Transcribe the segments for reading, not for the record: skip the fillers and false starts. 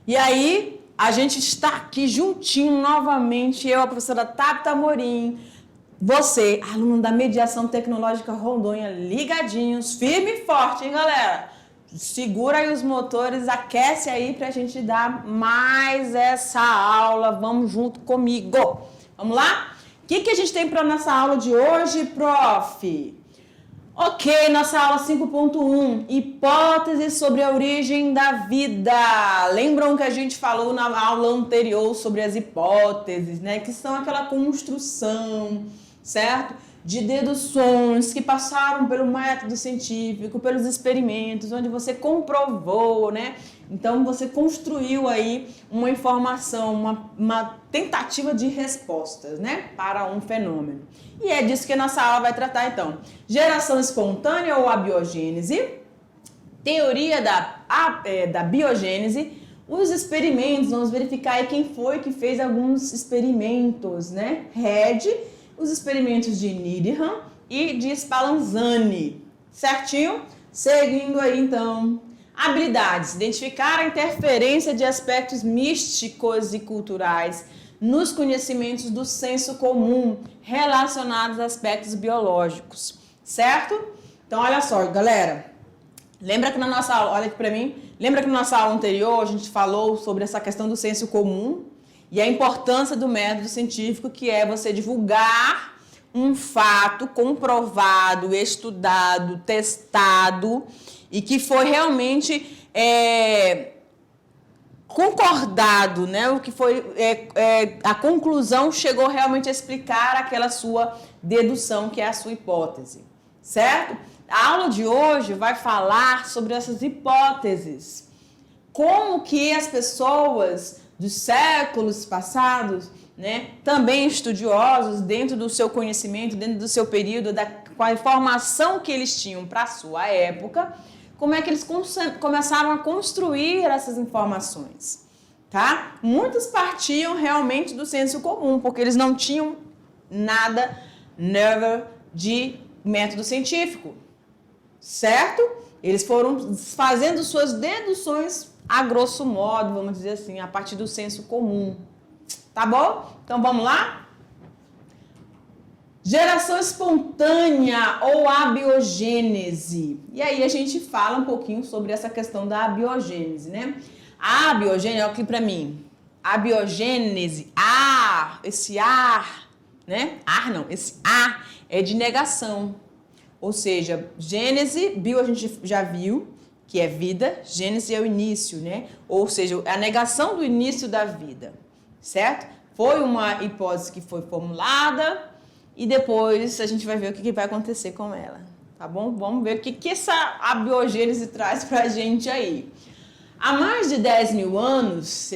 E aí, a gente está aqui juntinho novamente, eu, a professora Tabita Amorim, você, aluno da Mediação Tecnológica Rondônia, ligadinhos, firme e forte, hein, galera? Segura aí os motores, aquece aí pra gente dar mais essa aula, vamos junto comigo. Vamos lá? O que a gente tem para nossa aula de hoje, prof? Ok, nossa aula 5.1, hipóteses sobre a origem da vida. Lembram que a gente falou na aula anterior sobre as hipóteses, né? Que são aquela construção, certo? De deduções que passaram pelo método científico, pelos experimentos, onde você comprovou, né? Então, você construiu aí uma informação, uma tentativa de respostas, né? Para um fenômeno. E é disso que a nossa aula vai tratar, então. Geração espontânea ou abiogênese, teoria da biogênese, os experimentos, vamos verificar aí quem foi que fez alguns experimentos, né? Red, os experimentos de Needham e de Spallanzani, certinho? Seguindo aí, então, habilidades, identificar a interferência de aspectos místicos e culturais nos conhecimentos do senso comum relacionados a aspectos biológicos, certo? Então, olha só, galera, lembra que na nossa aula, olha aqui pra mim, lembra que na nossa aula anterior a gente falou sobre essa questão do senso comum e a importância do método científico, que é você divulgar um fato comprovado, estudado, testado e que foi realmente concordado, né? O que foi a conclusão chegou realmente a explicar aquela sua dedução, que é a sua hipótese, certo? A aula de hoje vai falar sobre essas hipóteses, como que as pessoas dos séculos passados, né, também estudiosos dentro do seu conhecimento, dentro do seu período, com a informação que eles tinham para a sua época, como é que eles começaram a construir essas informações, tá? Muitos partiam realmente do senso comum, porque eles não tinham nada, never, de método científico, certo? Eles foram fazendo suas deduções a grosso modo, vamos dizer assim, a partir do senso comum, tá bom? Então, vamos lá? Geração espontânea ou abiogênese. E aí a gente fala um pouquinho sobre essa questão da abiogênese, né? A abiogênese, olha aqui pra mim. Abiogênese, esse ar, né? Esse A é de negação. Ou seja, gênese, bio a gente já viu, que é vida, gênese é o início, né? Ou seja, a negação do início da vida, certo? Foi uma hipótese que foi formulada e depois a gente vai ver o que vai acontecer com ela, tá bom? Vamos ver o que essa abiogênese traz pra gente aí. Há mais de 10 mil anos,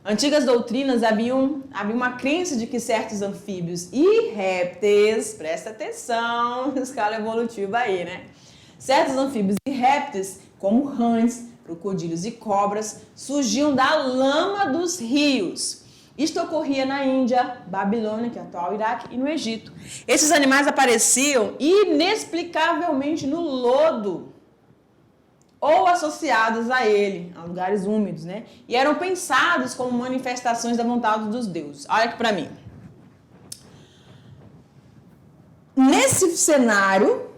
antigas doutrinas havia uma crença de que certos anfíbios e répteis, presta atenção, escala evolutiva aí, né? Certos anfíbios e répteis, como rãs, crocodilos e cobras, surgiam da lama dos rios. Isto ocorria na Índia, Babilônia, que é o atual Iraque, e no Egito. Esses animais apareciam inexplicavelmente no lodo ou associados a ele, a lugares úmidos, né? E eram pensados como manifestações da vontade dos deuses. Olha aqui para mim. Nesse cenário,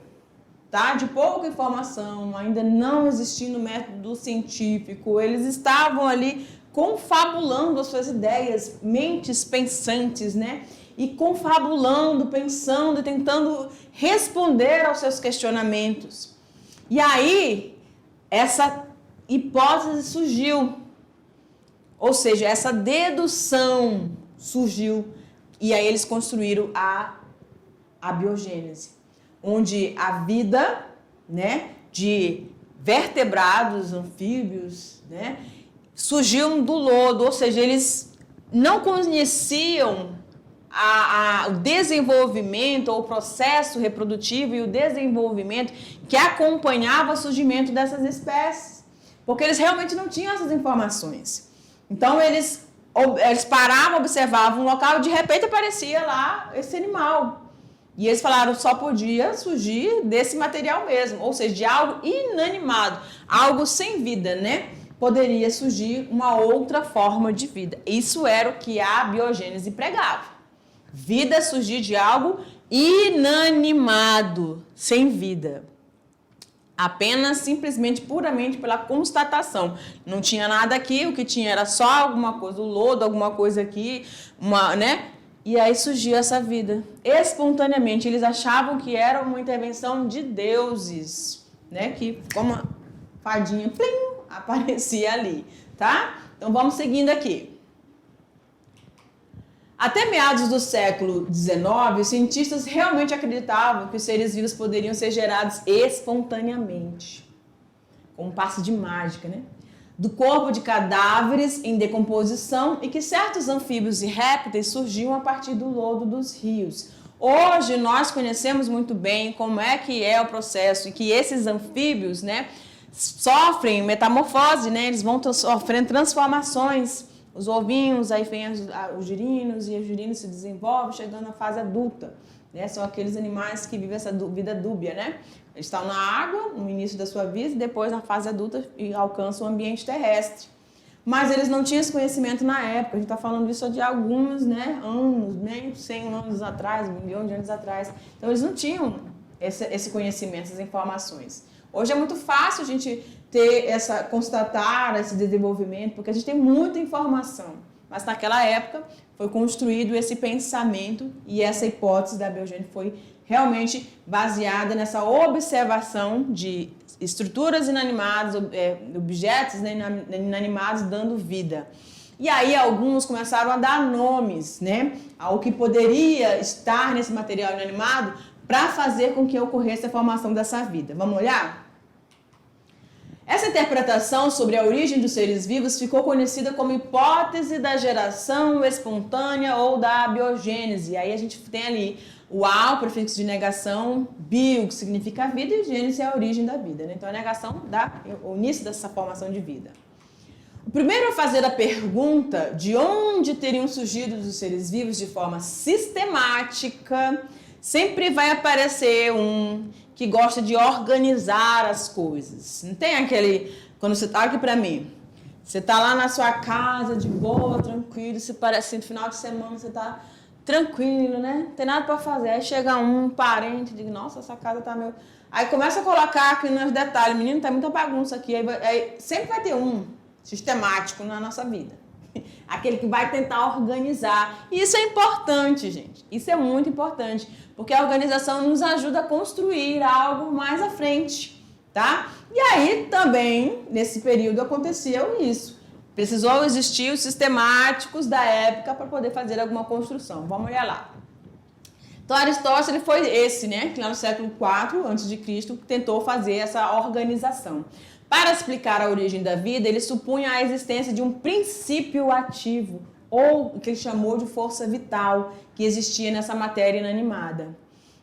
tá, de pouca informação, ainda não existindo método científico, eles estavam ali confabulando as suas ideias, mentes pensantes, né? E confabulando, pensando, tentando responder aos seus questionamentos. E aí, essa hipótese surgiu. Ou seja, essa dedução surgiu. E aí eles construíram a abiogênese, onde a vida, né, de vertebrados, anfíbios, né, surgiam do lodo, ou seja, eles não conheciam o desenvolvimento ou o processo reprodutivo e o desenvolvimento que acompanhava o surgimento dessas espécies, porque eles realmente não tinham essas informações. Então, eles paravam, observavam um local e de repente aparecia lá esse animal. E eles falaram que só podia surgir desse material mesmo, ou seja, de algo inanimado, algo sem vida, né? poderia surgir uma outra forma de vida. Isso era o que a biogênese pregava. Vida surgir de algo inanimado, sem vida. Apenas, simplesmente, puramente pela constatação. Não tinha nada aqui, o que tinha era só alguma coisa, o lodo, alguma coisa aqui, né? E aí surgiu essa vida. Espontaneamente, eles achavam que era uma intervenção de deuses, né? Que, como uma fadinha, plim, aparecia ali, tá? Então, vamos seguindo aqui. Até meados do século XIX, os cientistas realmente acreditavam que os seres vivos poderiam ser gerados espontaneamente, com um passe de mágica, né? Do corpo de cadáveres em decomposição e que certos anfíbios e répteis surgiam a partir do lodo dos rios. Hoje nós conhecemos muito bem como é que é o processo e que esses anfíbios, né, sofrem metamorfose, né? Eles vão sofrendo transformações. Os ovinhos, aí vem os girinos, e os girinos se desenvolvem, chegando à fase adulta. Né? São aqueles animais que vivem essa vida dúbia, né? Eles estão na água, no início da sua vida, e depois na fase adulta e alcançam o ambiente terrestre. Mas eles não tinham esse conhecimento na época. A gente está falando isso de alguns, né, anos, nem 100 anos atrás, 1 milhão de anos atrás. Então, eles não tinham esse conhecimento, essas informações. Hoje é muito fácil a gente constatar esse desenvolvimento, porque a gente tem muita informação. Mas naquela época foi construído esse pensamento e essa hipótese da biogênese foi realmente baseada nessa observação de estruturas inanimadas, objetos, né, inanimados dando vida. E aí alguns começaram a dar nomes, né, ao que poderia estar nesse material inanimado para fazer com que ocorresse a formação dessa vida. Vamos olhar? Essa interpretação sobre a origem dos seres vivos ficou conhecida como hipótese da geração espontânea ou da biogênese. Aí a gente tem ali o A, o prefixo de negação, bio, que significa vida, e gênese é a origem da vida. Né? Então a negação dá o início dessa formação de vida. O primeiro a fazer a pergunta de onde teriam surgido os seres vivos de forma sistemática, sempre vai aparecer um que gosta de organizar as coisas. Não tem aquele... Quando você tá aqui pra mim, você tá lá na sua casa, de boa, tranquilo, você parece, no final de semana, você tá tranquilo, né? Não tem nada pra fazer. Aí chega um parente e diz, nossa, essa casa tá meio... Aí começa a colocar aqui nos detalhes, menino, tá muita bagunça aqui. Aí sempre vai ter um sistemático na nossa vida. Aquele que vai tentar organizar. E isso é importante, gente. Isso é muito importante. Porque a organização nos ajuda a construir algo mais à frente, tá? E aí também, nesse período, aconteceu isso. Precisou existir os sistemáticos da época para poder fazer alguma construção. Vamos olhar lá. Então, Aristóteles ele foi esse, né? Que lá no século IV a.C. tentou fazer essa organização. Para explicar a origem da vida, ele supunha a existência de um princípio ativo, ou o que ele chamou de força vital, que existia nessa matéria inanimada.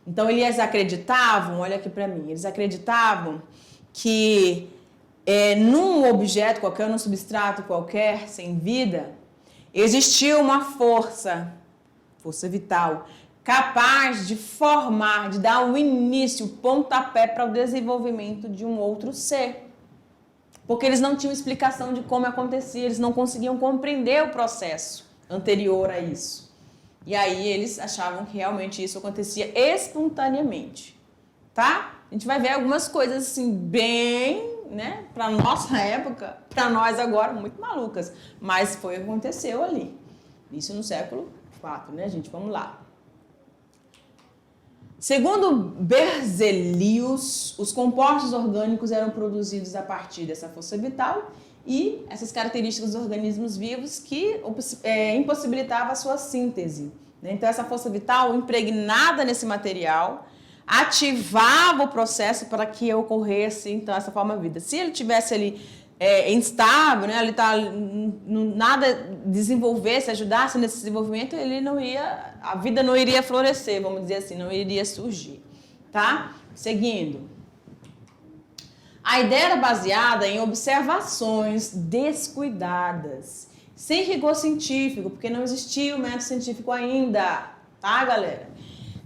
Então, eles acreditavam, olha aqui para mim, eles acreditavam que num objeto qualquer, num substrato qualquer, sem vida, existia uma força vital, capaz de formar, de dar o início, o pontapé para o desenvolvimento de um outro ser. Porque eles não tinham explicação de como acontecia, eles não conseguiam compreender o processo anterior a isso. E aí eles achavam que realmente isso acontecia espontaneamente, tá? A gente vai ver algumas coisas assim bem, né, para nossa época, para nós agora, muito malucas. Mas foi o que aconteceu ali. Isso no século IV, né, gente? Vamos lá. Segundo Berzelius, os compostos orgânicos eram produzidos a partir dessa força vital e essas características dos organismos vivos que impossibilitavam a sua síntese. Né? Então, essa força vital impregnada nesse material ativava o processo para que ocorresse então, essa forma de vida. Se ele tivesse ali instável, né, nada desenvolvesse, ajudasse nesse desenvolvimento, a vida não iria florescer, vamos dizer assim, não iria surgir, tá? Seguindo. A ideia era baseada em observações descuidadas, sem rigor científico, porque não existia o método científico ainda, tá, galera?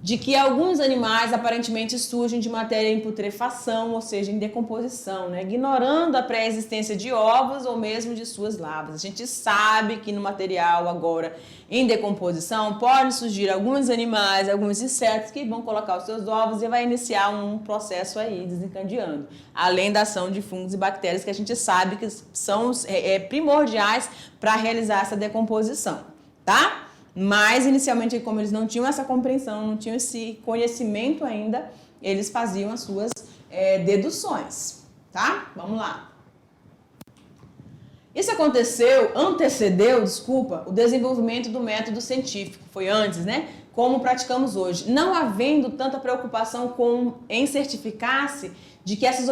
de que alguns animais aparentemente surgem de matéria em putrefação, ou seja, em decomposição, né? Ignorando a pré-existência de ovos ou mesmo de suas larvas. A gente sabe que no material agora em decomposição pode surgir alguns animais, alguns insetos que vão colocar os seus ovos e vai iniciar um processo aí desencadeando, além da ação de fungos e bactérias que a gente sabe que são primordiais para realizar essa decomposição, tá? Mas, inicialmente, como eles não tinham essa compreensão, não tinham esse conhecimento ainda, eles faziam as suas deduções, tá? Vamos lá. Isso antecedeu, o desenvolvimento do método científico. Foi antes, né? Como praticamos hoje. Não havendo tanta preocupação em certificar-se de que essas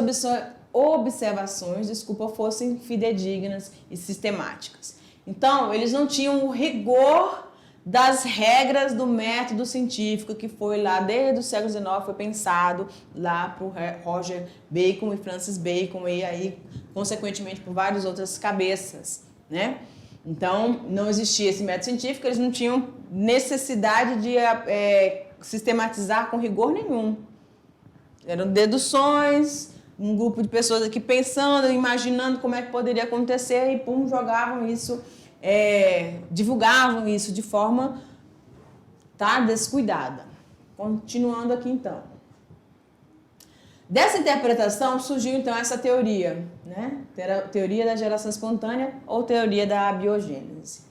observações, fossem fidedignas e sistemáticas. Então, eles não tinham o rigor das regras do método científico que foi lá desde o século XIX, foi pensado lá por Roger Bacon e Francis Bacon e aí, consequentemente, por várias outras cabeças, né? Então, não existia esse método científico, eles não tinham necessidade de sistematizar com rigor nenhum. Eram deduções, um grupo de pessoas aqui pensando, imaginando como é que poderia acontecer e, pum, jogavam isso, divulgavam isso de forma descuidada. Continuando aqui, então. Dessa interpretação surgiu, então, essa teoria, né? Teoria da geração espontânea ou teoria da abiogênese.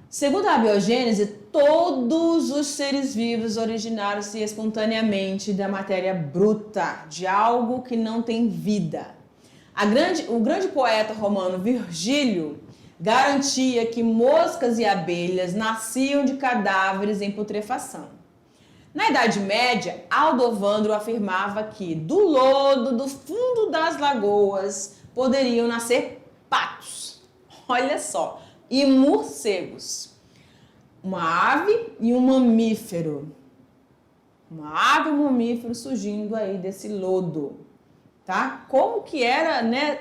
Segundo a abiogênese, todos os seres vivos originaram-se espontaneamente da matéria bruta, de algo que não tem vida. O grande poeta romano Virgílio garantia que moscas e abelhas nasciam de cadáveres em putrefação. Na Idade Média, Aldovandro afirmava que do lodo do fundo das lagoas poderiam nascer patos. Olha só, e morcegos. Uma ave e um mamífero. Uma ave e um mamífero surgindo aí desse lodo, tá? Como que era, né,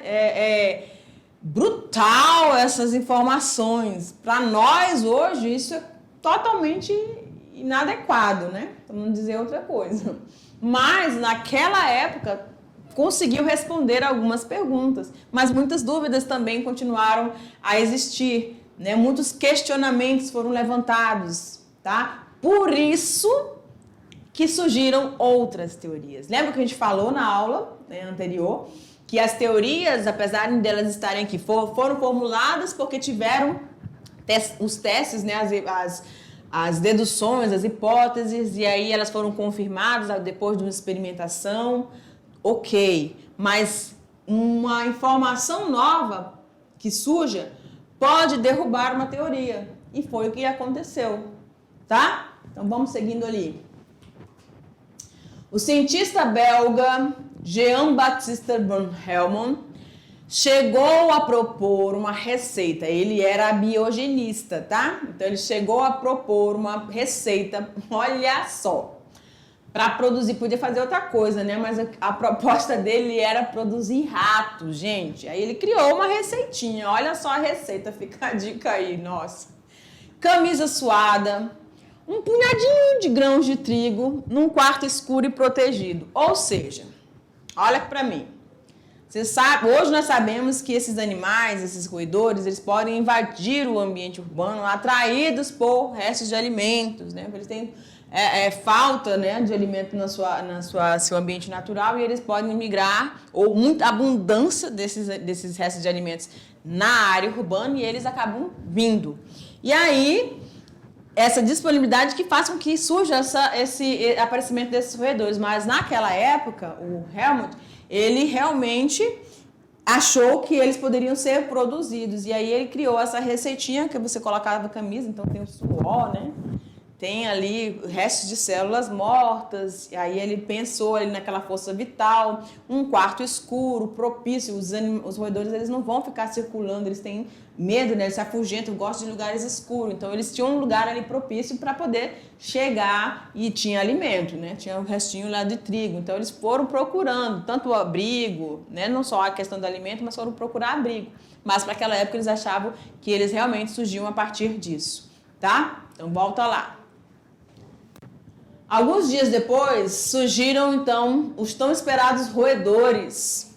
brutal essas informações. Para nós, hoje, isso é totalmente inadequado, né? Para não dizer outra coisa. Mas, naquela época, conseguiu responder algumas perguntas. Mas muitas dúvidas também continuaram a existir, né? Muitos questionamentos foram levantados, tá? Por isso que surgiram outras teorias. Lembra que a gente falou na aula, né, anterior, que as teorias, apesar de elas estarem aqui, foram formuladas porque tiveram os testes, né, as deduções, as hipóteses, e aí elas foram confirmadas depois de uma experimentação, ok. Mas uma informação nova que surja pode derrubar uma teoria. E foi o que aconteceu, tá? Então vamos seguindo ali. O cientista belga Jean-Baptiste von Helmont chegou a propor uma receita. Ele era biogenista, tá? Então ele chegou a propor uma receita, olha só, para produzir, podia fazer outra coisa, né? Mas a proposta dele era produzir ratos, gente. Aí ele criou uma receitinha, olha só a receita, fica a dica aí, nossa. Camisa suada, um punhadinho de grãos de trigo num quarto escuro e protegido. Ou seja, olha para mim. Você sabe, hoje nós sabemos que esses animais, esses roedores, eles podem invadir o ambiente urbano atraídos por restos de alimentos, né? Eles têm falta, né, de alimento seu ambiente natural e eles podem migrar, ou muita abundância desses restos de alimentos na área urbana e eles acabam vindo. E aí, essa disponibilidade que faz com que surja esse aparecimento desses roedores. Mas naquela época, o Helmont, ele realmente achou que eles poderiam ser produzidos. E aí ele criou essa receitinha que você colocava na camisa, então tem o suor, né? Tem ali restos de células mortas, e aí ele pensou ali naquela força vital, um quarto escuro, propício, os roedores eles não vão ficar circulando, eles têm medo, né? Eles se afugentam, gostam de lugares escuros, então eles tinham um lugar ali propício para poder chegar e tinha alimento, né? Tinha um restinho lá de trigo, então eles foram procurando tanto o abrigo, né? Não só a questão do alimento, mas foram procurar abrigo, mas para aquela época eles achavam que eles realmente surgiam a partir disso, tá? Então volta lá. Alguns dias depois, surgiram então os tão esperados roedores.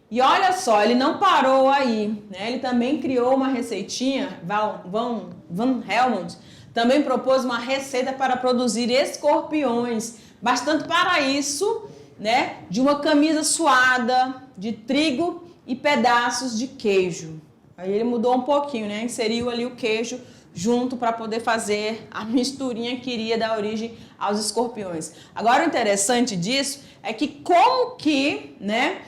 E olha só, ele não parou aí, né? Ele também criou uma receitinha, Van Helmont também propôs uma receita para produzir escorpiões, bastante para isso, né? De uma camisa suada, de trigo e pedaços de queijo. Aí ele mudou um pouquinho, né? Inseriu ali o queijo junto para poder fazer a misturinha que iria dar origem aos escorpiões. Agora o interessante disso é que como que, né?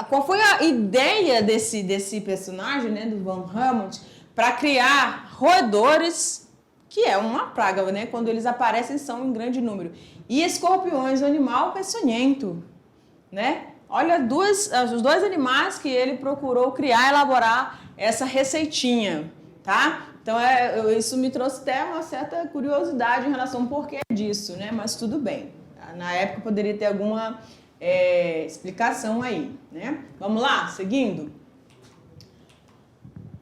Qual foi a ideia desse personagem, né, do Van Helmont, para criar roedores, que é uma praga, né? Quando eles aparecem são em grande número. E escorpiões, um animal peçonhento, né? Olha, os dois animais que ele procurou criar, elaborar essa receitinha, tá? Então, isso me trouxe até uma certa curiosidade em relação ao porquê disso, né? Mas tudo bem. Na época poderia ter alguma explicação aí, né? Vamos lá, seguindo.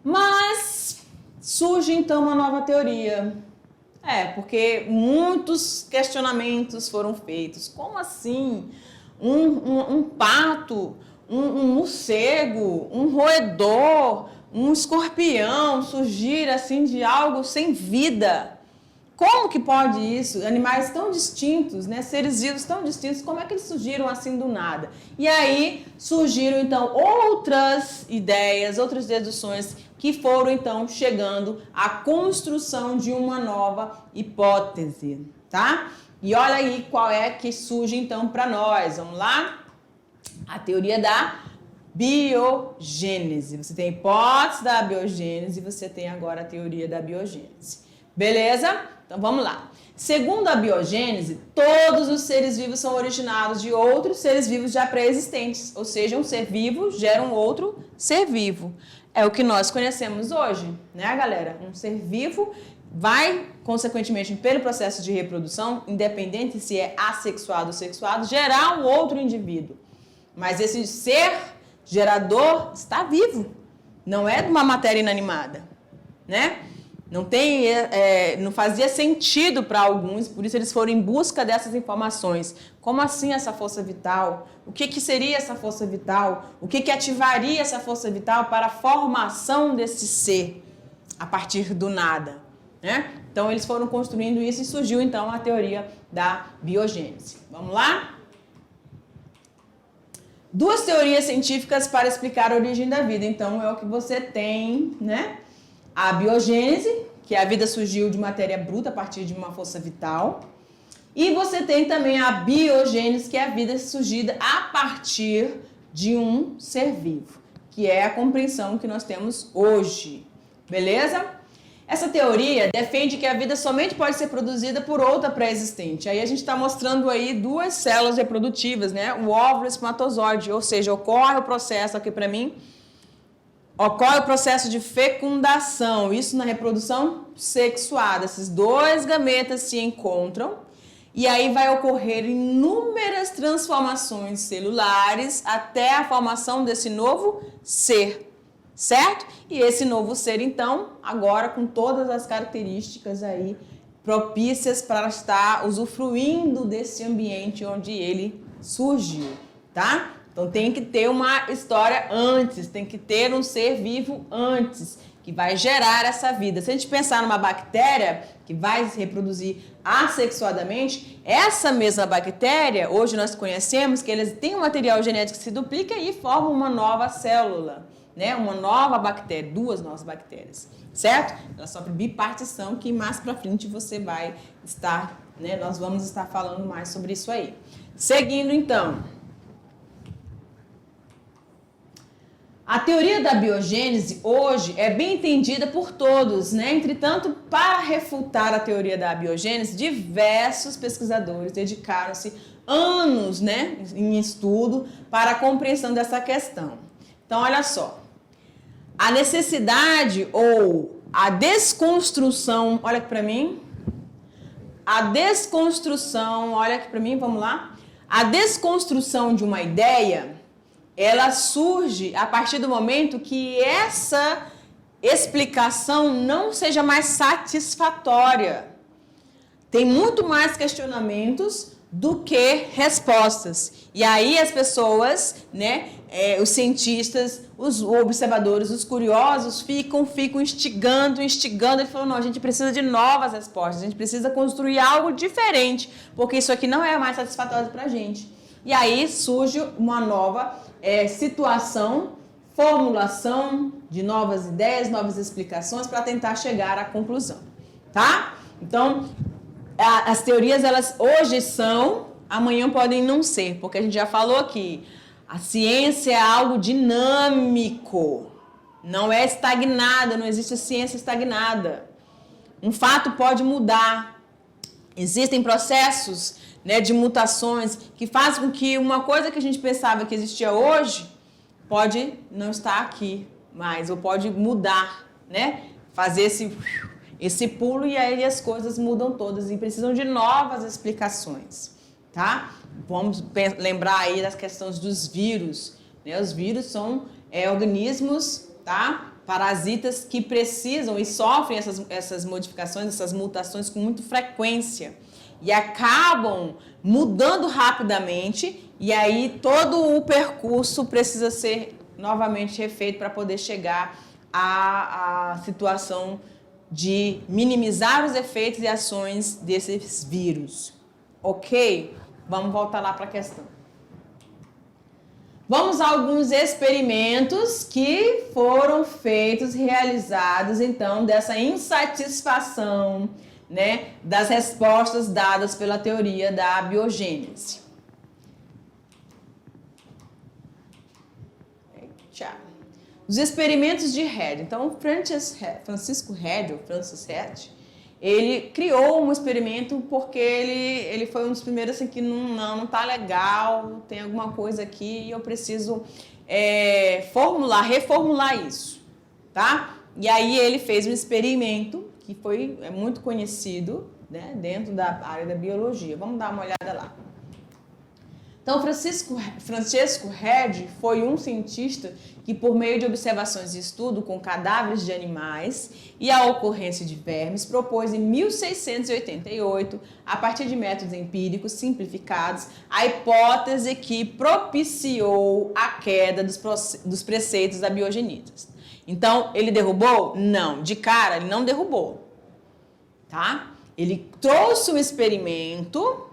Mas surge então uma nova teoria. Porque muitos questionamentos foram feitos. Como assim? Um pato, um morcego, um roedor, um escorpião surgir assim de algo sem vida? Como que pode isso? Animais tão distintos, né? Seres vivos tão distintos, como é que eles surgiram assim do nada? E aí surgiram então outras ideias, outras deduções que foram então chegando à construção de uma nova hipótese, tá? E olha aí qual é que surge então para nós. Vamos lá? A teoria da biogênese. Você tem a hipótese da biogênese e você tem agora a teoria da biogênese. Beleza? Então vamos lá. Segundo a biogênese, todos os seres vivos são originados de outros seres vivos já pré-existentes. Ou seja, um ser vivo gera um outro ser vivo. É o que nós conhecemos hoje, né, galera? Um ser vivo vai, consequentemente, pelo processo de reprodução, independente se é assexuado ou sexuado, gerar um outro indivíduo. Mas esse ser gerador está vivo. Não é de uma matéria inanimada, né? Não fazia sentido para alguns, por isso eles foram em busca dessas informações. Como assim essa força vital? O que seria essa força vital? O que ativaria essa força vital para a formação desse ser a partir do nada, né? Então eles foram construindo isso e surgiu então a teoria da biogênese. Vamos lá? Duas teorias científicas para explicar a origem da vida. Então é o que você tem, né? A biogênese, que a vida surgiu de matéria bruta a partir de uma força vital. E você tem também a biogênese, que é a vida surgida a partir de um ser vivo, que é a compreensão que nós temos hoje. Beleza? Essa teoria defende que a vida somente pode ser produzida por outra pré-existente. Aí a gente está mostrando aí duas células reprodutivas, né? O óvulo e o espermatozoide, ou seja, ocorre o processo aqui para mim. Ocorre o processo de fecundação, isso na reprodução sexuada. Esses dois gametas se encontram e aí vai ocorrer inúmeras transformações celulares até a formação desse novo ser, certo? E esse novo ser, então, agora com todas as características aí propícias para estar usufruindo desse ambiente onde ele surgiu, tá? Então tem que ter uma história antes, tem que ter um ser vivo antes, que vai gerar essa vida. Se a gente pensar numa bactéria que vai se reproduzir assexuadamente, essa mesma bactéria, hoje nós conhecemos que eles têm um material genético que se duplica e forma uma nova célula, né? Uma nova bactéria, duas novas bactérias, certo? Ela sofre bipartição, que mais pra frente você vai estar, né? Nós vamos estar falando mais sobre isso aí. Seguindo então. A teoria da biogênese hoje é bem entendida por todos, né? Entretanto, para refutar a teoria da biogênese, diversos pesquisadores dedicaram-se anos, né, em estudo para a compreensão dessa questão. Então, olha só. A necessidade ou a desconstrução, olha aqui para mim. A desconstrução, olha aqui para mim, vamos lá. A desconstrução de uma ideia, ela surge a partir do momento que essa explicação não seja mais satisfatória. tem muito mais questionamentos do que respostas. E aí as pessoas, né, os cientistas, os observadores, os curiosos ficam instigando. Ele falou, não, a gente precisa de novas respostas, a gente precisa construir algo diferente, porque isso aqui não é mais satisfatório para a gente. E aí surge uma nova situação, formulação de novas ideias, novas explicações para tentar chegar à conclusão, tá? Então, as teorias, elas hoje são, amanhã podem não ser, porque a gente já falou aqui, a ciência é algo dinâmico, não é estagnada, não existe ciência estagnada. Um fato pode mudar, existem processos, né, de mutações que fazem com que uma coisa que a gente pensava que existia hoje pode não estar aqui mais, ou pode mudar, né, fazer esse pulo, e aí as coisas mudam todas e precisam de novas explicações, tá? Vamos lembrar aí das questões dos vírus, né? Os vírus são organismos, tá? Parasitas que precisam e sofrem essas modificações, essas mutações com muita frequência e acabam mudando rapidamente, e aí todo o percurso precisa ser novamente refeito para poder chegar à situação de minimizar os efeitos e ações desses vírus. Ok? Vamos voltar lá para a questão. Vamos a alguns experimentos que foram feitos, realizados, então, dessa insatisfação, né, das respostas dadas pela teoria da abiogênese. Tchau. Os experimentos de Redd. Então, Francisco Redd, ele criou um experimento porque ele foi um dos primeiros assim, que não tá legal, tem alguma coisa aqui e eu preciso reformular isso, tá? E aí ele fez um experimento que é muito conhecido, né, dentro da área da biologia. Vamos dar uma olhada lá. Então, Francisco Redd foi um cientista que, por meio de observações e estudo com cadáveres de animais e a ocorrência de vermes, propôs em 1688, a partir de métodos empíricos simplificados, a hipótese que propiciou a queda dos preceitos da biogenitas. Então, ele derrubou? Não. De cara, ele não derrubou. Tá? Ele trouxe um experimento.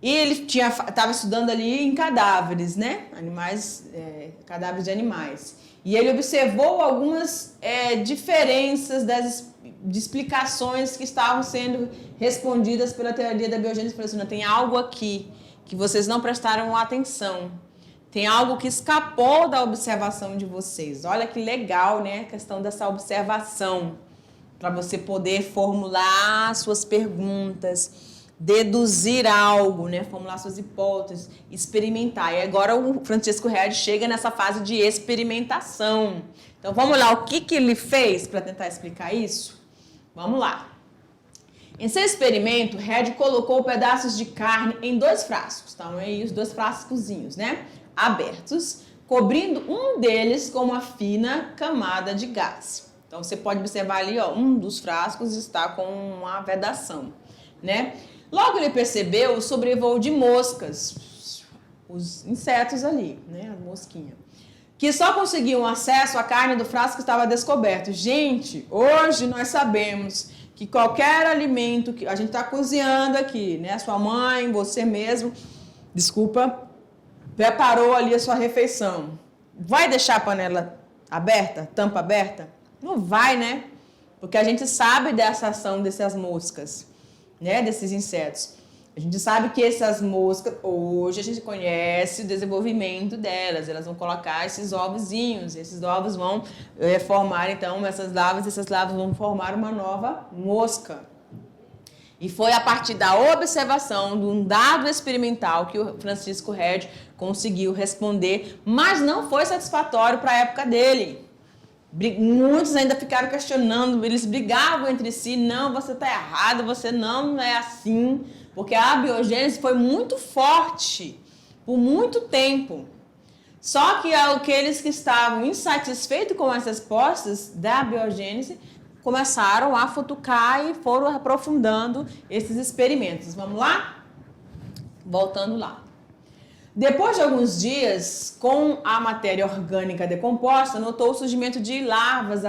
E ele estava estudando ali em cadáveres, né? Cadáveres de animais. E ele observou algumas diferenças de explicações que estavam sendo respondidas pela teoria da biogênese. Ele falou assim, não, tem algo aqui que vocês não prestaram atenção. Tem algo que escapou da observação de vocês. Olha que legal, né? A questão dessa observação. Para você poder formular suas perguntas, deduzir algo, né? Formular suas hipóteses, experimentar. E agora o Francisco Redd chega nessa fase de experimentação. Então vamos lá, o que ele fez para tentar explicar isso? Vamos lá. Em seu experimento, Redd colocou pedaços de carne em 2 frascos, tá? Aí os 2 frascozinhos, né? Abertos, cobrindo um deles com uma fina camada de gás. Então você pode observar ali, ó, um dos frascos está com uma vedação, né? Logo ele percebeu o sobrevoo de moscas, os insetos ali, né, a mosquinha, que só conseguiam acesso à carne do frasco que estava descoberto. Gente, hoje nós sabemos que qualquer alimento que a gente está cozinhando aqui, né, sua mãe, você mesmo, preparou ali a sua refeição. Vai deixar a panela aberta, tampa aberta? Não vai, né? Porque a gente sabe dessa ação dessas moscas, né, desses insetos. A gente sabe que essas moscas, hoje a gente conhece o desenvolvimento delas, elas vão colocar esses ovozinhos, esses ovos vão formar então essas larvas vão formar uma nova mosca. E foi a partir da observação de um dado experimental que o Francisco Redd conseguiu responder, mas não foi satisfatório para a época dele. Muitos ainda ficaram questionando, eles brigavam entre si, não, você está errado, você não é assim, porque a abiogênese foi muito forte por muito tempo. Só que aqueles que estavam insatisfeitos com as respostas da abiogênese começaram a futucar e foram aprofundando esses experimentos. Vamos lá? Voltando lá. Depois de alguns dias, com a matéria orgânica decomposta, notou o surgimento de larvas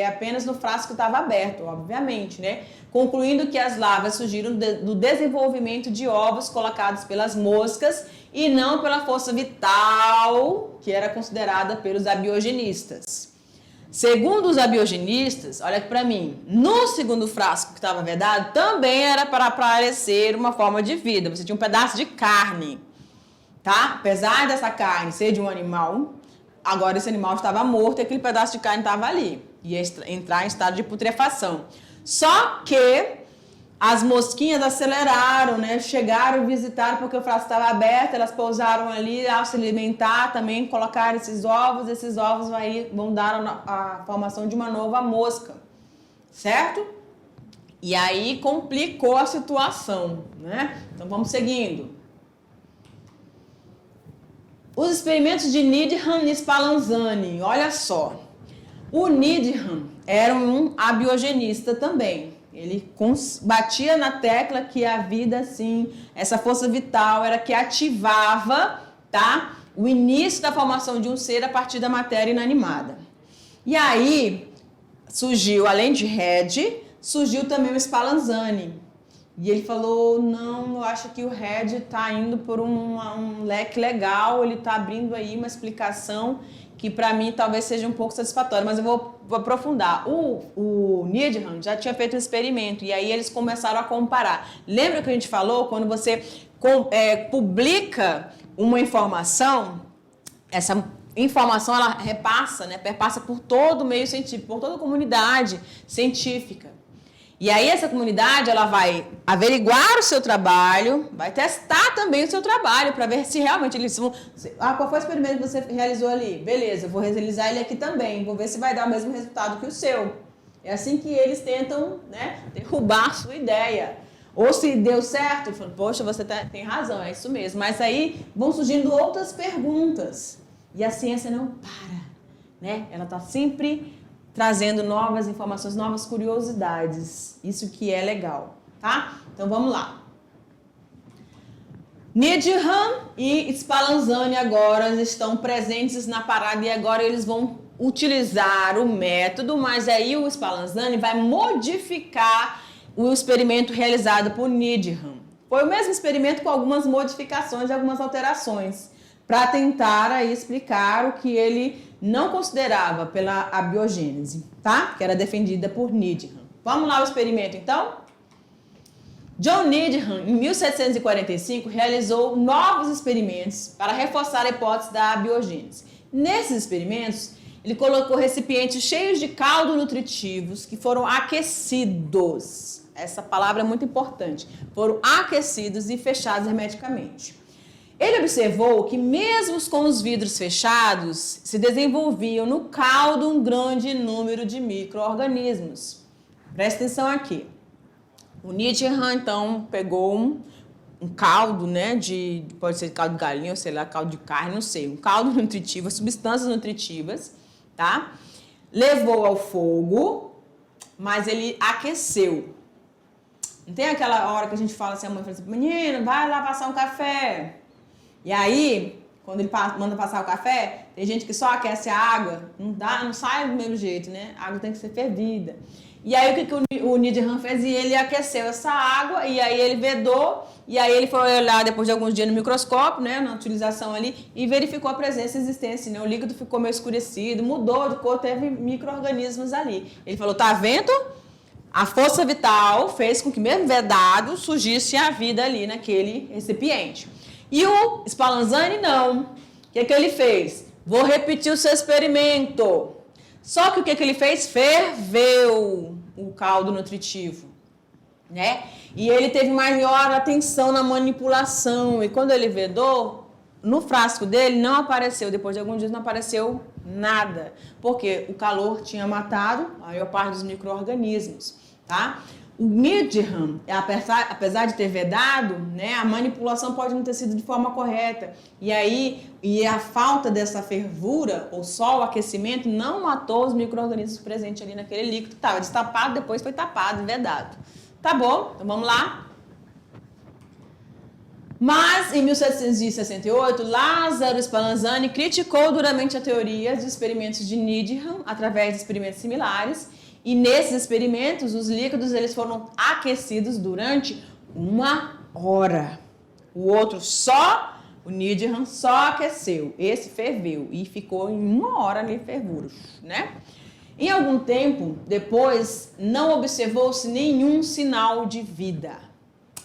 apenas no frasco que estava aberto, obviamente, né? Concluindo que as larvas surgiram do desenvolvimento de ovos colocados pelas moscas e não pela força vital que era considerada pelos abiogenistas. Segundo os abiogenistas, olha aqui para mim, no segundo frasco que estava vedado, também era para aparecer uma forma de vida. Você tinha um pedaço de carne, tá? Apesar dessa carne ser de um animal, agora esse animal estava morto e aquele pedaço de carne estava ali. Ia entrar em estado de putrefação. Só que as mosquinhas aceleraram, né? Chegaram, visitaram porque o frasco estava aberto, elas pousaram ali ao se alimentar também, colocaram esses ovos vão dar a formação de uma nova mosca, certo? E aí complicou a situação, né? Então vamos seguindo. Os experimentos de Needham e Spallanzani, olha só. O Needham era um abiogenista também. Ele batia na tecla que a vida, assim, essa força vital era que ativava, tá, o início da formação de um ser a partir da matéria inanimada. E aí surgiu, além de Red, surgiu também o Spallanzani. E ele falou, não, eu acho que o Red está indo por um leque legal, ele está abrindo aí uma explicação que para mim talvez seja um pouco satisfatória, mas eu vou aprofundar. O Needham já tinha feito um experimento e aí eles começaram a comparar. Lembra que a gente falou, quando você publica uma informação, essa informação ela repassa, né, perpassa por todo o meio científico, por toda a comunidade científica. E aí essa comunidade ela vai averiguar o seu trabalho, vai testar também o seu trabalho para ver se realmente eles vão... qual foi o experimento que você realizou ali? Beleza, eu vou realizar ele aqui também, vou ver se vai dar o mesmo resultado que o seu. É assim que eles tentam, né, derrubar a sua ideia. Ou se deu certo, falam, poxa, você tem razão, é isso mesmo. Mas aí vão surgindo outras perguntas. E a ciência não para, né? Ela está sempre trazendo novas informações, novas curiosidades. Isso que é legal, tá? Então vamos lá. Needham e Spallanzani agora estão presentes na parada e agora eles vão utilizar o método, mas aí o Spallanzani vai modificar o experimento realizado por Needham. Foi o mesmo experimento com algumas modificações e algumas alterações para tentar aí explicar o que ele não considerava pela abiogênese, tá? Que era defendida por Needham. Vamos lá ao experimento, então? John Needham, em 1745, realizou novos experimentos para reforçar a hipótese da abiogênese. Nesses experimentos, ele colocou recipientes cheios de caldo nutritivos que foram aquecidos. Essa palavra é muito importante. Foram aquecidos e fechados hermeticamente. Ele observou que mesmo com os vidros fechados, se desenvolviam no caldo um grande número de micro-organismos. Presta atenção aqui. O Needham, então, pegou um caldo, né, pode ser caldo de galinha, ou sei lá, caldo de carne, não sei, um caldo nutritivo, substâncias nutritivas, tá? Levou ao fogo, mas ele aqueceu. Não tem aquela hora que a gente fala assim, a mãe fala assim, menino, vai lá passar um café. E aí, quando ele manda passar o café, tem gente que só aquece a água, não sai do mesmo jeito, né? A água tem que ser fervida. E aí, o que o Needham fez? E ele aqueceu essa água, e aí ele vedou, e aí ele foi olhar depois de alguns dias no microscópio, né, na utilização ali, e verificou a presença e existência, né? O líquido ficou meio escurecido, mudou de cor, teve micro-organismos ali. Ele falou, tá vendo? A força vital fez com que, mesmo vedado, surgisse a vida ali naquele recipiente. E o Spallanzani não. O que ele fez? Vou repetir o seu experimento. Só que o que ele fez? Ferveu o caldo nutritivo, né? E ele teve maior atenção na manipulação. E quando ele vedou, no frasco dele não apareceu, depois de alguns dias não apareceu nada. Porque o calor tinha matado a maior parte dos micro-organismos, tá? O Needham, apesar de ter vedado, né, a manipulação pode não ter sido de forma correta. E a falta dessa fervura, ou só o aquecimento, não matou os micro-organismos presentes ali naquele líquido. Estava destapado, depois foi tapado e vedado. Tá bom? Então vamos lá. Mas, em 1768, Lázaro Spallanzani criticou duramente a teoria dos experimentos de Needham através de experimentos similares. E nesses experimentos, os líquidos eles foram aquecidos durante 1 hora. O Needham só aqueceu. Esse ferveu e ficou em 1 hora ali fervuro, né? Em algum tempo depois, não observou-se nenhum sinal de vida.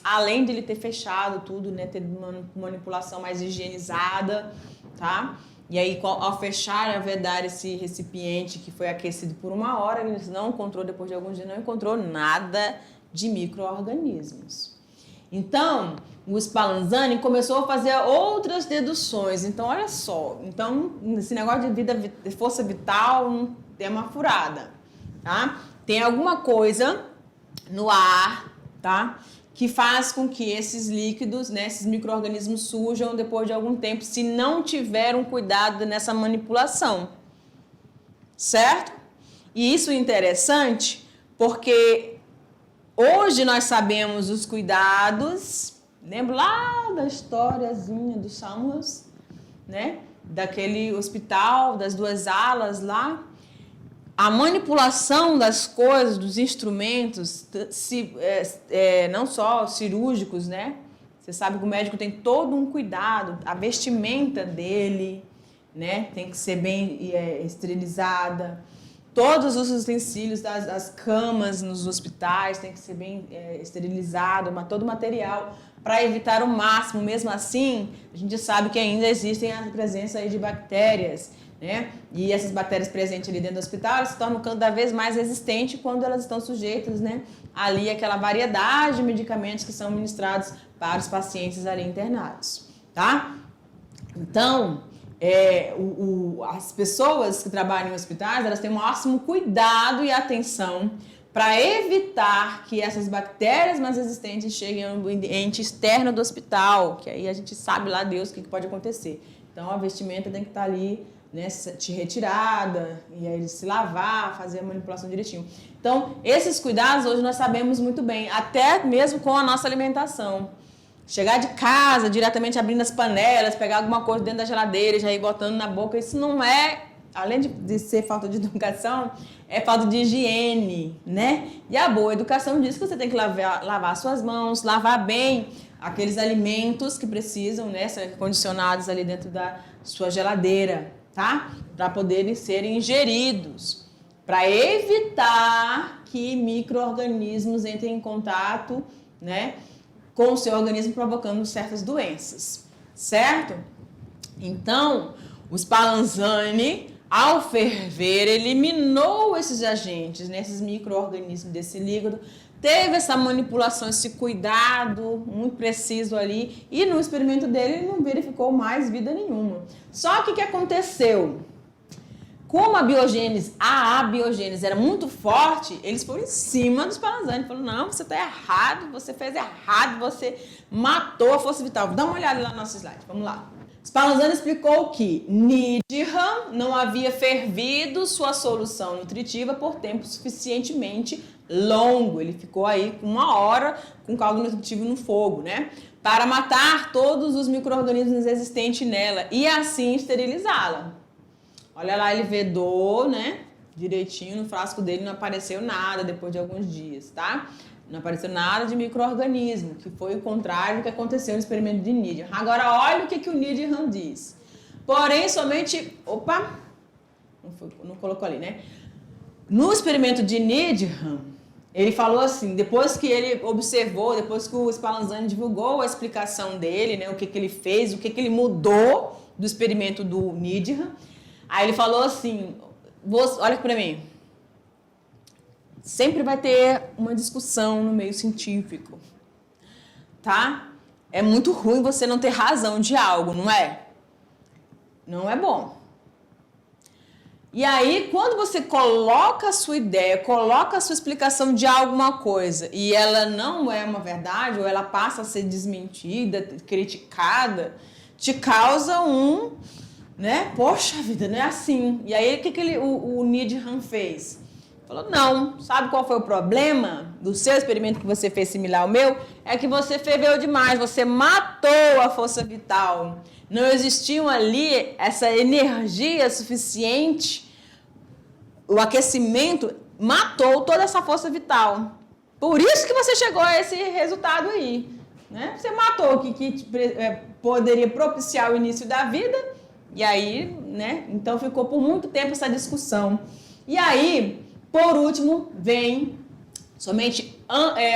Além de ele ter fechado tudo, né, ter uma manipulação mais higienizada, tá? E aí, ao fechar, a vedar esse recipiente que foi aquecido por 1 hora, eles não encontrou, depois de alguns dias, não encontrou nada de micro-organismos. Então, o Spallanzani começou a fazer outras deduções. Então, olha só. Então, esse negócio de vida, de força vital, tem uma furada, tá? Tem alguma coisa no ar, tá? Que faz com que esses líquidos, né, esses micro-organismos surjam depois de algum tempo, se não tiver um cuidado nessa manipulação, certo? E isso é interessante porque hoje nós sabemos os cuidados, lembra lá da historiazinha do Samuels, né? Daquele hospital, das 2 alas lá. A manipulação das coisas, dos instrumentos, não só cirúrgicos, né? Você sabe que o médico tem todo um cuidado, a vestimenta dele, né? Tem que ser bem esterilizada. Todos os utensílios das camas nos hospitais tem que ser bem esterilizado, todo o material, para evitar o máximo. Mesmo assim, a gente sabe que ainda existem a presença aí de bactérias, né? E essas bactérias presentes ali dentro do hospital, elas se tornam cada vez mais resistentes quando elas estão sujeitas, né, ali àquela variedade de medicamentos que são ministrados para os pacientes ali internados, tá? Então, as pessoas que trabalham em hospitais, elas têm o máximo cuidado e atenção para evitar que essas bactérias mais resistentes cheguem ao ambiente externo do hospital, que aí a gente sabe lá Deus o que pode acontecer. Então, a vestimenta tem que estar ali, né, retirada, e aí se lavar, fazer a manipulação direitinho. Então, esses cuidados hoje nós sabemos muito bem, até mesmo com a nossa alimentação. Chegar de casa, diretamente abrindo as panelas, pegar alguma coisa dentro da geladeira e já ir botando na boca, isso não é, além de ser falta de educação, é falta de higiene, né? E a boa educação diz que você tem que lavar suas mãos, lavar bem aqueles alimentos que precisam, né, ser condicionados ali dentro da sua geladeira, tá? Para poderem serem ingeridos, para evitar que micro-organismos entrem em contato, né, com o seu organismo, provocando certas doenças, certo? Então, o Spallanzani, ao ferver, eliminou esses agentes, né, esses micro-organismos desse líquido, teve essa manipulação, esse cuidado muito preciso ali, e no experimento dele ele não verificou mais vida nenhuma. Só que o que aconteceu? Como a abiogênese era muito forte, eles foram em cima dos Spallanzani, falaram, não, você está errado, você fez errado, você matou a força vital. Dá uma olhada lá no nosso slide, vamos lá. Spallanzani explicou que Needham não havia fervido sua solução nutritiva por tempo suficientemente longo. Ele ficou aí com 1 hora com caldo nutritivo no fogo, né? Para matar todos os micro-organismos existentes nela e assim esterilizá-la. Olha lá, ele vedou, né? Direitinho no frasco dele, não apareceu nada depois de alguns dias, tá? Não apareceu nada de micro-organismo, que foi o contrário do que aconteceu no experimento de Needham. Agora, olha o que o Needham diz. Porém, somente... Opa! Não colocou ali, né? No experimento de Needham, ele falou assim, depois que ele observou, depois que o Spallanzani divulgou a explicação dele, né? O que ele fez, o que ele mudou do experimento do Needham. Aí ele falou assim, olha para mim. Sempre vai ter uma discussão no meio científico, tá? É muito ruim você não ter razão de algo, não é? Não é bom. E aí, quando você coloca a sua ideia, coloca a sua explicação de alguma coisa e ela não é uma verdade, ou ela passa a ser desmentida, criticada, te causa né? Poxa vida, não é assim. E aí, o que o Needham fez? Falou, não, sabe qual foi o problema do seu experimento que você fez similar ao meu? É que você ferveu demais, você matou a força vital. Não existiam ali essa energia suficiente, o aquecimento matou toda essa força vital. Por isso que você chegou a esse resultado aí. Né? Você matou o que poderia propiciar o início da vida, e aí, né? Então ficou por muito tempo essa discussão. E aí, por último, vem, somente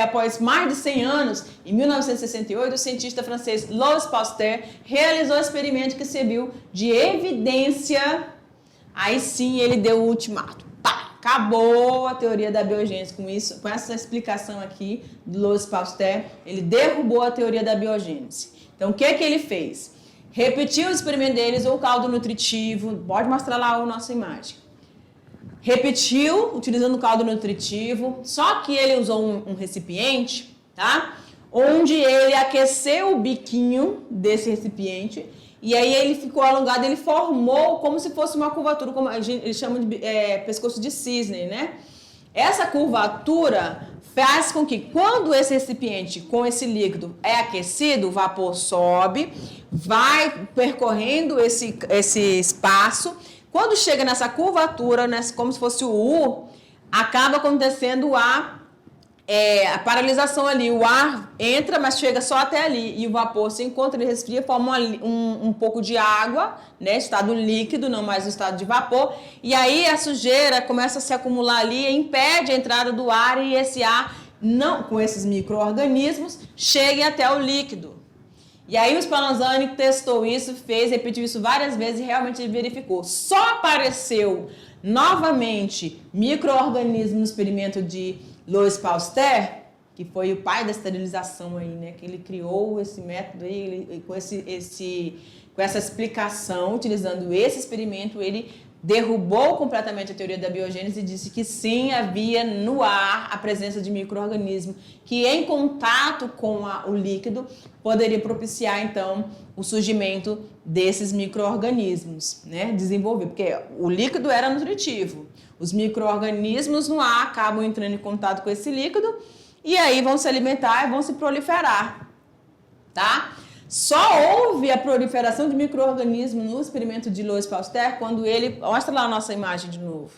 após mais de 100 anos, em 1968, o cientista francês Louis Pasteur realizou um experimento que serviu de evidência. Aí sim ele deu o ultimato. Pá, acabou a teoria da biogênese com isso, com essa explicação aqui do Louis Pasteur, ele derrubou a teoria da biogênese. Então o que ele fez? Repetiu o experimento deles, o caldo nutritivo, pode mostrar lá a nossa imagem. Repetiu, utilizando o caldo nutritivo, só que ele usou um recipiente, tá? Onde ele aqueceu o biquinho desse recipiente e aí ele ficou alongado, ele formou como se fosse uma curvatura, como eles chamam de pescoço de cisne, né? Essa curvatura faz com que quando esse recipiente com esse líquido é aquecido, o vapor sobe, vai percorrendo esse espaço. Quando chega nessa curvatura, como se fosse o U, acaba acontecendo a paralisação ali. O ar entra, mas chega só até ali. E o vapor se encontra, ele resfria, forma um pouco de água, né? Estado líquido, não mais no estado de vapor. E aí a sujeira começa a se acumular ali, impede a entrada do ar e esse ar, não, com esses micro-organismos, chegue até o líquido. E aí o Spallanzani testou isso, repetiu isso várias vezes e realmente verificou. Só apareceu novamente micro-organismo no experimento de Louis Pasteur, que foi o pai da esterilização aí, né? Que ele criou esse método aí, com essa explicação, utilizando esse experimento, ele derrubou completamente a teoria da biogênese e disse que sim, havia no ar a presença de micro-organismo que em contato com o líquido poderia propiciar então o surgimento desses micro-organismos, né? Desenvolver, porque o líquido era nutritivo. Os micro-organismos no ar acabam entrando em contato com esse líquido e aí vão se alimentar e vão se proliferar, tá? Só houve a proliferação de micro-organismos no experimento de Louis Pasteur quando ele, mostra lá a nossa imagem de novo,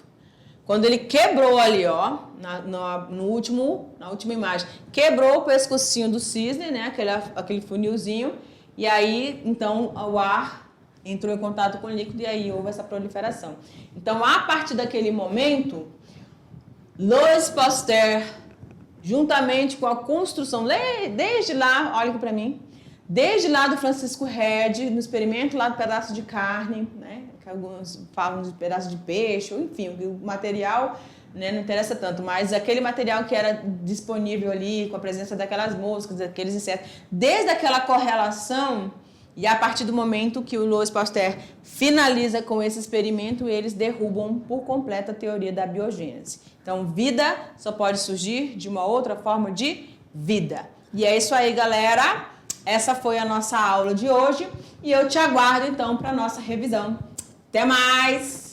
quando ele quebrou ali, ó, na última imagem, quebrou o pescocinho do cisne, né, aquele funilzinho, e aí, então, o ar entrou em contato com o líquido e aí houve essa proliferação. Então, a partir daquele momento, Louis Pasteur, juntamente com a construção, desde lá, olha aqui para mim, desde lá do Francisco Redd, no experimento lá do pedaço de carne, né, que alguns falam de pedaço de peixe, ou enfim, o material, né, não interessa tanto, mas aquele material que era disponível ali, com a presença daquelas moscas, daqueles insetos, desde aquela correlação, e a partir do momento que o Louis Pasteur finaliza com esse experimento, eles derrubam por completo a teoria da biogênese. Então, vida só pode surgir de uma outra forma de vida. E é isso aí, galera. Essa foi a nossa aula de hoje e eu te aguardo então para a nossa revisão. Até mais!